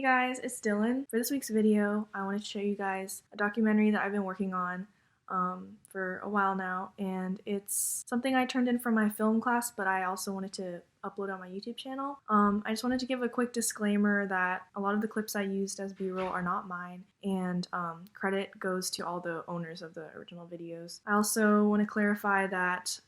guys, it's Dylan. For this week's video, I wanted to show you guys a documentary that I've been working on for a while now, and it's something I turned in from my film class, but I also wanted to upload on my YouTube channel. I just wanted to give a quick disclaimer that a lot of the clips I used as B-roll are not mine, and credit goes to all the owners of the original videos. I also want to clarify that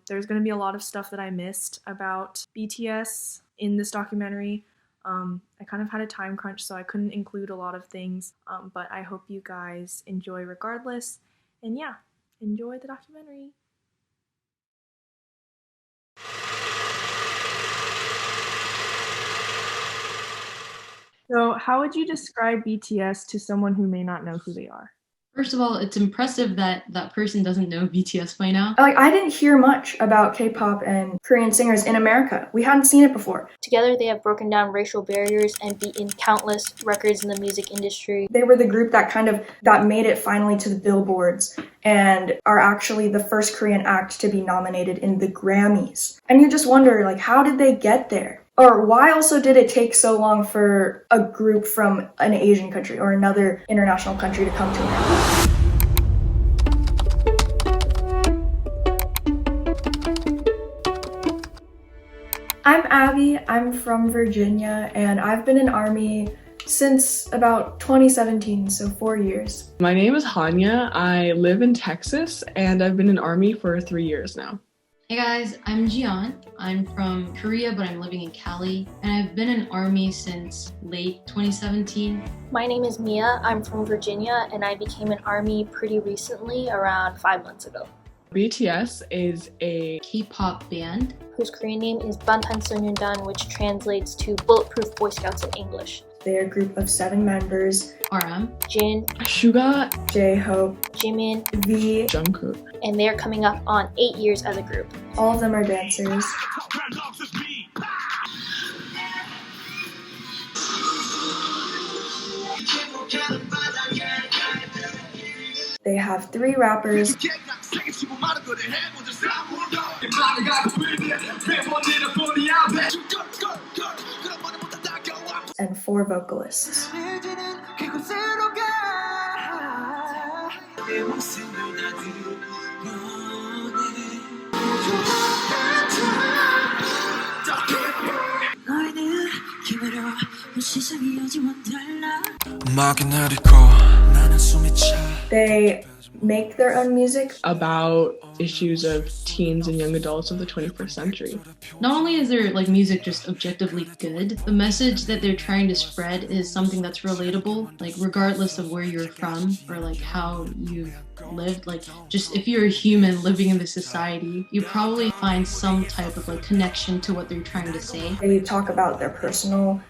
there's going to be a lot of stuff that I missed about BTS in this documentary. I kind of had a time crunch, so I couldn't include a lot of things, but I hope you guys enjoy regardless. And yeah, enjoy the documentary. So how would you describe BTS to someone who may not know who they are? First of all, it's impressive that that person doesn't know BTS by now. I didn't hear much about K-pop and Korean singers in America. We hadn't seen it before. Together, they have broken down racial barriers and beaten countless records in the music industry. They were the group that made it finally to the billboards and are actually the first Korean act to be nominated in the Grammys. And you just wonder, how did they get there? Or why also did it take so long for a group from an Asian country or another international country to come to America? I'm Abby, I'm from Virginia, and I've been in Army since about 2017, so 4 years. My name is Hanya, I live in Texas, and I've been in Army for 3 years now. Hey guys, I'm Jian. I'm from Korea, but I'm living in Cali, and I've been in Army since late 2017. My name is Mia. I'm from Virginia, and I became an Army pretty recently, around 5 months ago. BTS is a K-pop band whose Korean name is Bangtansonyundan, which translates to Bulletproof Boy Scouts in English. They're a group of 7 members: RM, Jin, Suga, J-Hope, Jimin, V, Jungkook. And they're coming up on 8 years as a group. All of them are dancers. They have 3 rappers and 4 vocalists. They make their own music about issues of teens and young adults of the 21st century. Not only is their music just objectively good, the message that they're trying to spread is something that's relatable, regardless of where you're from or how you've lived. Just if you're a human living in this society, you probably find some type of connection to what they're trying to say. They talk about their personal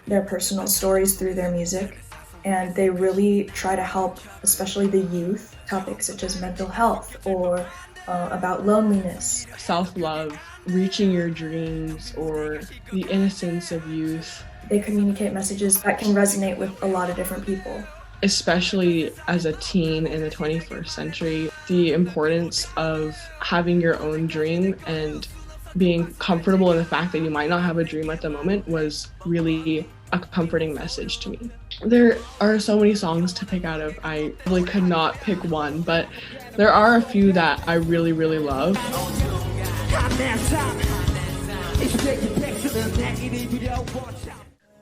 stories through their music, and they really try to help, especially the youth, topics such as mental health or about loneliness, self-love, reaching your dreams, or the innocence of youth. They communicate messages that can resonate with a lot of different people. Especially as a teen in the 21st century, the importance of having your own dream and being comfortable in the fact that you might not have a dream at the moment was really a comforting message to me. There are so many songs to pick out of. I really could not pick one, but there are a few that I really, really love.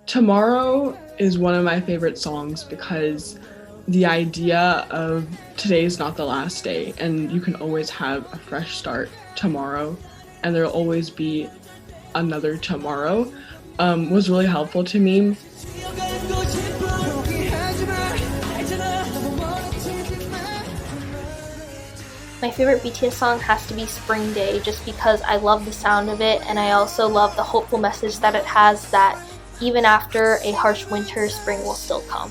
Tomorrow is one of my favorite songs because the idea of today's not the last day and you can always have a fresh start tomorrow and there'll always be another tomorrow was really helpful to me. My favorite BTS song has to be Spring Day, just because I love the sound of it, and I also love the hopeful message that it has, that even after a harsh winter, spring will still come.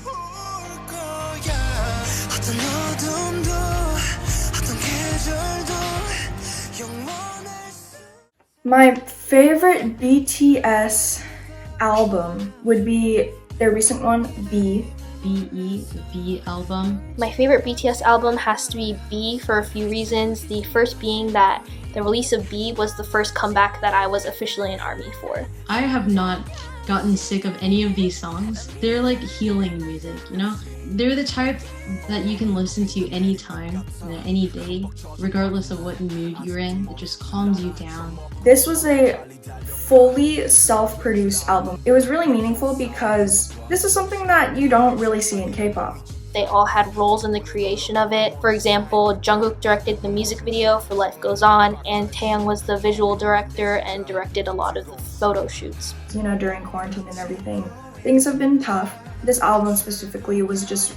My favorite BTS album would be their recent one, B. B-E-V album. My favorite BTS album has to be B for a few reasons. The first being that the release of B was the first comeback that I was officially in ARMY for. I have not gotten sick of any of these songs. They're like healing music, you know? They're the type that you can listen to anytime, any day, regardless of what mood you're in. It just calms you down. This was a fully self-produced album. It was really meaningful because this is something that you don't really see in K-pop. They all had roles in the creation of it. For example, Jungkook directed the music video for Life Goes On, and Taeyang was the visual director and directed a lot of the photo shoots. You know, during quarantine and everything, things have been tough. This album specifically was just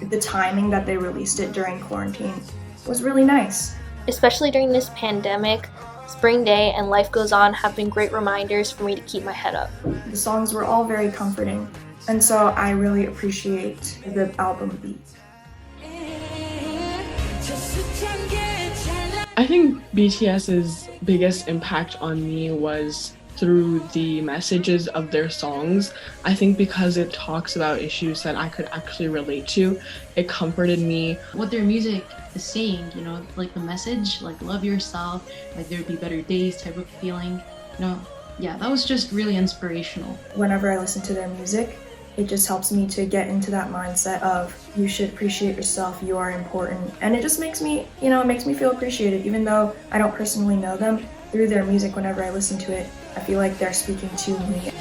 the timing that they released it during quarantine was really nice. Especially during this pandemic, Spring Day and Life Goes On have been great reminders for me to keep my head up. The songs were all very comforting, and so I really appreciate the album beat. I think BTS's biggest impact on me was through the messages of their songs. I think because it talks about issues that I could actually relate to, it comforted me. What their music is saying, you know, like the message, like love yourself, like there'd be better days type of feeling, you know. Yeah, that was just really inspirational. Whenever I listen to their music, it just helps me to get into that mindset of you should appreciate yourself, you are important. And it just makes me, you know, it makes me feel appreciated. Even though I don't personally know them, through their music, whenever I listen to it, I feel like they're speaking to me.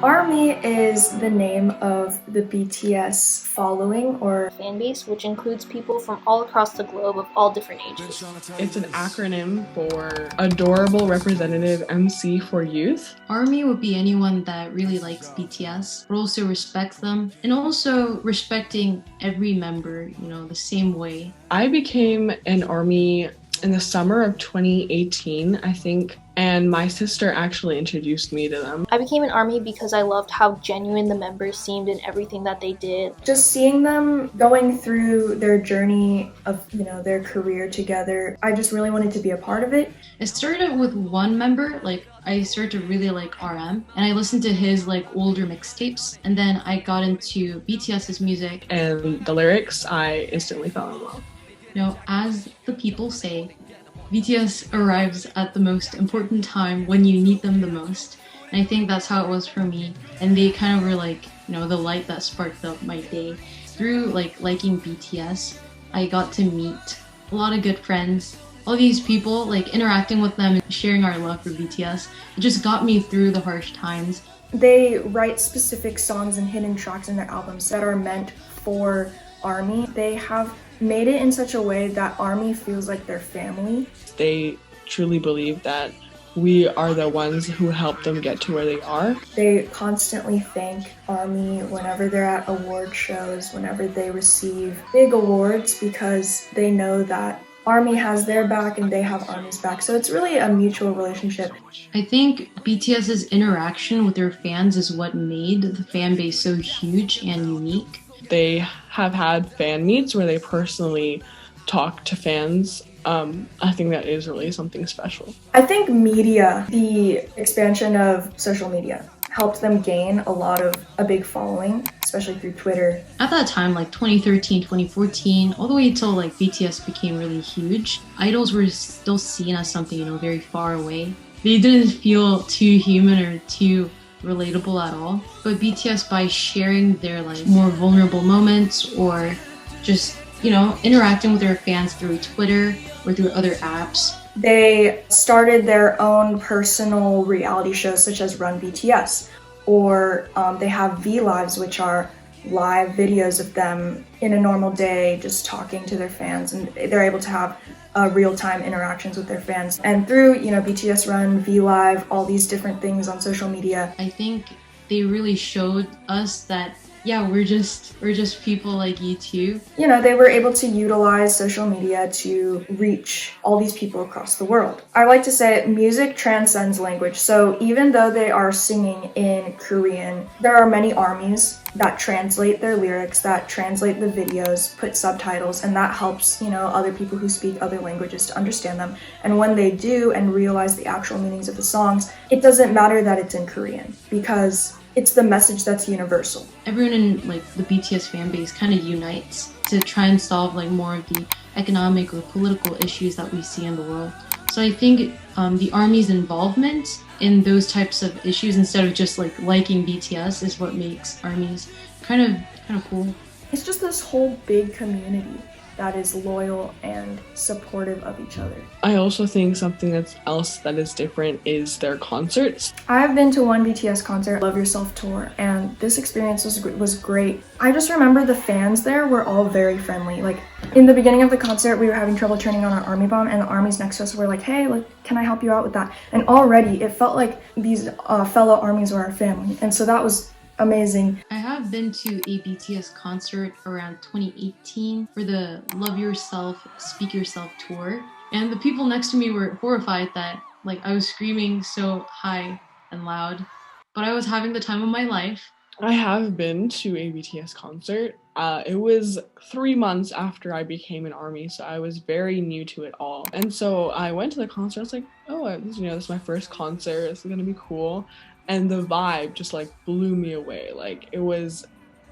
ARMY is the name of the BTS following or Fan base, which includes people from all across the globe of all different ages. It's an acronym for Adorable Representative MC for Youth. ARMY would be anyone that really likes BTS, but also respects them, and also respecting every member, you know, the same way. I became an ARMY in the summer of 2018, I think, and my sister actually introduced me to them. I became an ARMY because I loved how genuine the members seemed in everything that they did. Just seeing them going through their journey of, you know, their career together, I just really wanted to be a part of it. It started with one member, like I started to really like RM, and I listened to his like older mixtapes, and then I got into BTS's music. And the lyrics, I instantly fell in love. You know, as the people say, BTS arrives at the most important time when you need them the most. And I think that's how it was for me. And they kind of were like, you know, the light that sparked up my day. Through like liking BTS, I got to meet a lot of good friends. All these people, like interacting with them and sharing our love for BTS, it just got me through the harsh times. They write specific songs and hidden tracks in their albums that are meant for ARMY. They have made it in such a way that ARMY feels like their family. They truly believe that we are the ones who helped them get to where they are. They constantly thank ARMY whenever they're at award shows, whenever they receive big awards, because they know that ARMY has their back and they have ARMY's back. So it's really a mutual relationship. I think BTS's interaction with their fans is what made the fan base so huge and unique. They have had fan meets where they personally talk to fans. I think that is really something special. I think media, the expansion of social media, helped them gain a big following, especially through Twitter. At that time, like 2013, 2014, all the way until like BTS became really huge, idols were still seen as something, you know, very far away. They didn't feel too human or too relatable at all. But BTS, by sharing their like more vulnerable moments or just, you know, interacting with their fans through Twitter or through other apps, they started their own personal reality shows such as Run BTS, or they have V-Lives, which are live videos of them in a normal day just talking to their fans, and they're able to have real-time interactions with their fans. And through, you know, BTS Run, V-Live, all these different things on social media, I think they really showed us that, yeah, we're just people like you too. You know, they were able to utilize social media to reach all these people across the world. I like to say music transcends language. So even though they are singing in Korean, there are many ARMYs that translate their lyrics, that translate the videos, put subtitles, and that helps, you know, other people who speak other languages to understand them. And when they do and realize the actual meanings of the songs, it doesn't matter that it's in Korean, because it's the message that's universal. Everyone in like the BTS fan base kind of unites to try and solve like more of the economic or political issues that we see in the world. So I think the ARMY's involvement in those types of issues, instead of just like liking BTS, is what makes ARMYs kind of cool. It's just this whole big community that is loyal and supportive of each other. I also think something else that is different is their concerts. I've been to one BTS concert, Love Yourself tour, and this experience was great. I just remember the fans there were all very friendly. Like, in the beginning of the concert, we were having trouble turning on our ARMY bomb, and the ARMYs next to us were like, hey, like, can I help you out with that? And already it felt like these fellow ARMYs were our family, and so that was amazing. I have been to a BTS concert around 2018 for the Love Yourself, Speak Yourself tour. And the people next to me were horrified that like I was screaming so high and loud, but I was having the time of my life. I have been to a BTS concert. It was 3 months after I became an ARMY, so I was very new to it all. And so I went to the concert. I was like, oh, this is my first concert. This is gonna be cool. And the vibe just like blew me away. Like, it was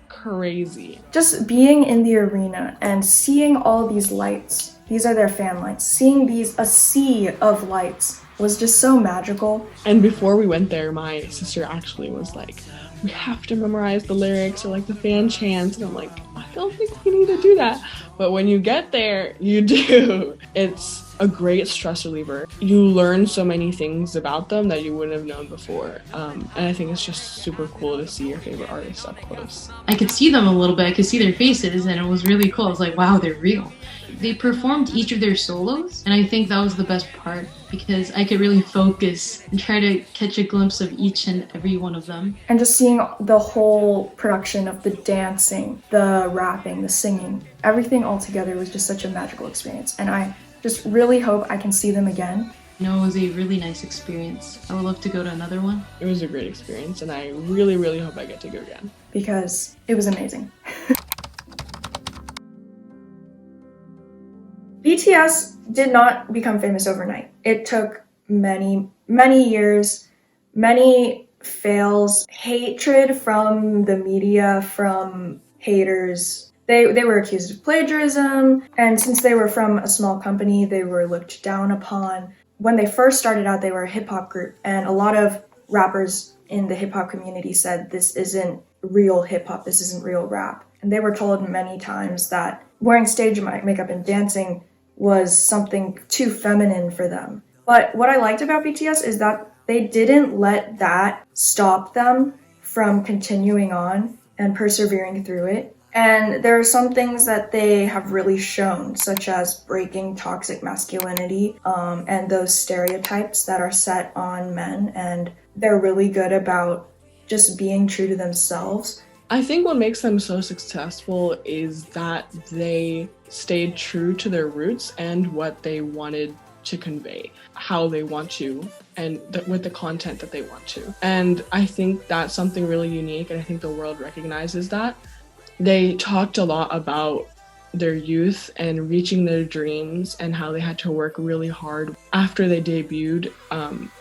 crazy. Just being in the arena and seeing all these lights, these are their fan lights, seeing a sea of lights was just so magical. And before we went there, my sister actually was like, we have to memorize the lyrics or like the fan chants. And I'm like, I don't think we need to do that. But when you get there, you do. It's a great stress reliever. You learn so many things about them that you wouldn't have known before. And I think it's just super cool to see your favorite artists up close. I could see them a little bit. I could see their faces, and it was really cool. I was like, wow, they're real. They performed each of their solos, and I think that was the best part because I could really focus and try to catch a glimpse of each and every one of them. And just seeing the whole production of the dancing, the rapping, the singing, everything all together was just such a magical experience. And I just really hope I can see them again. You know, it was a really nice experience. I would love to go to another one. It was a great experience, and I really, really hope I get to go again. Because it was amazing. BTS did not become famous overnight. It took many, many years, many fails, hatred from the media, from haters. They were accused of plagiarism, and since they were from a small company, they were looked down upon. When they first started out, they were a hip-hop group, and a lot of rappers in the hip-hop community said, this isn't real hip-hop, this isn't real rap. And they were told many times that wearing stage makeup and dancing was something too feminine for them. But what I liked about BTS is that they didn't let that stop them from continuing on and persevering through it. And there are some things that they have really shown, such as breaking toxic masculinity and those stereotypes that are set on men. And they're really good about just being true to themselves. I think what makes them so successful is that they stayed true to their roots and what they wanted to convey, how they want to, and with the content that they want to. And I think that's something really unique, and I think the world recognizes that. They talked a lot about their youth and reaching their dreams and how they had to work really hard after they debuted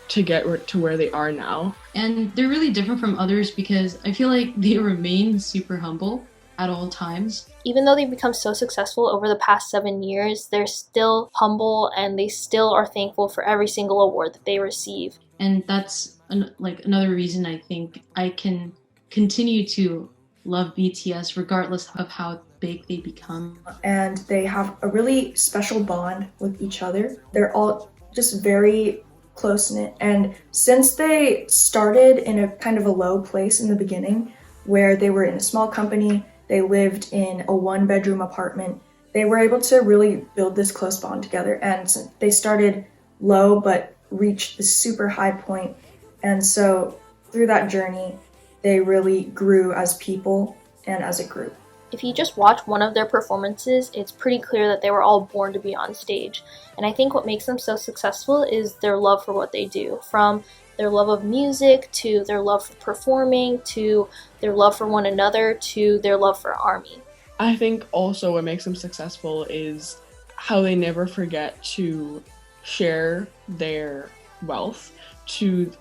to get to where they are now. And they're really different from others because I feel like they remain super humble at all times. Even though they've become so successful over the past 7 years, they're still humble and they still are thankful for every single award that they receive. And that's another reason I think I can continue to love BTS regardless of how big they become. And they have a really special bond with each other. They're all just very close-knit. And since they started in a kind of a low place in the beginning, where they were in a small company, they lived in a one-bedroom apartment, they were able to really build this close bond together. And they started low but reached the super high point. And so through that journey, they really grew as people and as a group. If you just watch one of their performances, it's pretty clear that they were all born to be on stage. And I think what makes them so successful is their love for what they do. From their love of music, to their love for performing, to their love for one another, to their love for ARMY. I think also what makes them successful is how they never forget to share their wealth to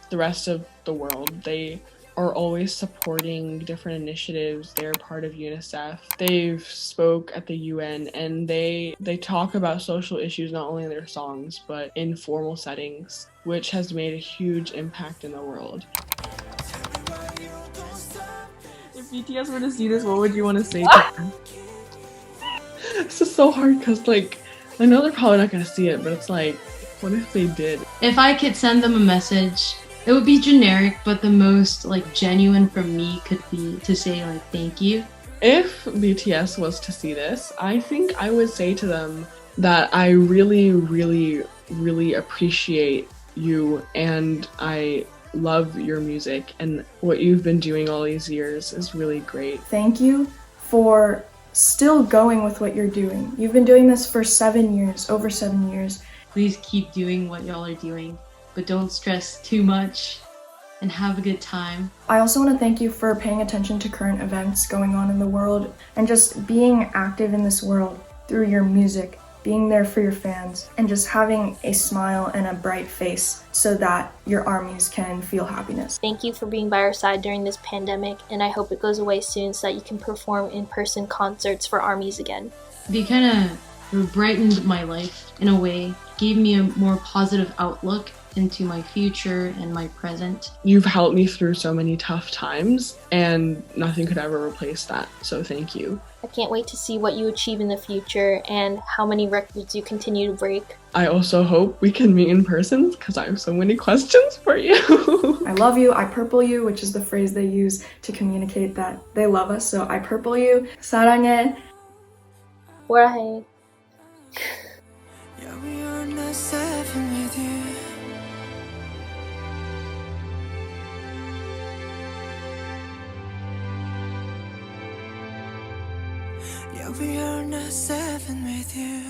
the rest of the world. They are always supporting different initiatives. They're part of UNICEF. They've spoke at the UN, and they talk about social issues not only in their songs but in formal settings, which has made a huge impact in the world. If BTS were to see this, what would you want to say to them? This is so hard because, like, I know they're probably not going to see it, but it's like, what if they did? If I could send them a message, it would be generic, but the most like genuine from me could be to say like thank you. If BTS was to see this, I think I would say to them that I really, really, really appreciate you, and I love your music, and what you've been doing all these years is really great. Thank you for still going with what you're doing. You've been doing this for 7 years, over 7 years. Please keep doing what y'all are doing, but don't stress too much and have a good time. I also want to thank you for paying attention to current events going on in the world and just being active in this world through your music, being there for your fans, and just having a smile and a bright face so that your armies can feel happiness. Thank you for being by our side during this pandemic, and I hope it goes away soon so that you can perform in-person concerts for armies again. You kind of brightened my life in a way, gave me a more positive outlook into my future and my present. You've helped me through so many tough times, and nothing could ever replace that, so thank you. I can't wait to see what you achieve in the future and how many records you continue to break. I also hope we can meet in person because I have so many questions for you. I love you, I purple you, which is the phrase they use to communicate that they love us. So I purple you. 사랑해. Warahe. Yeah, we are not seven with you. Yeah, we are not seven with you.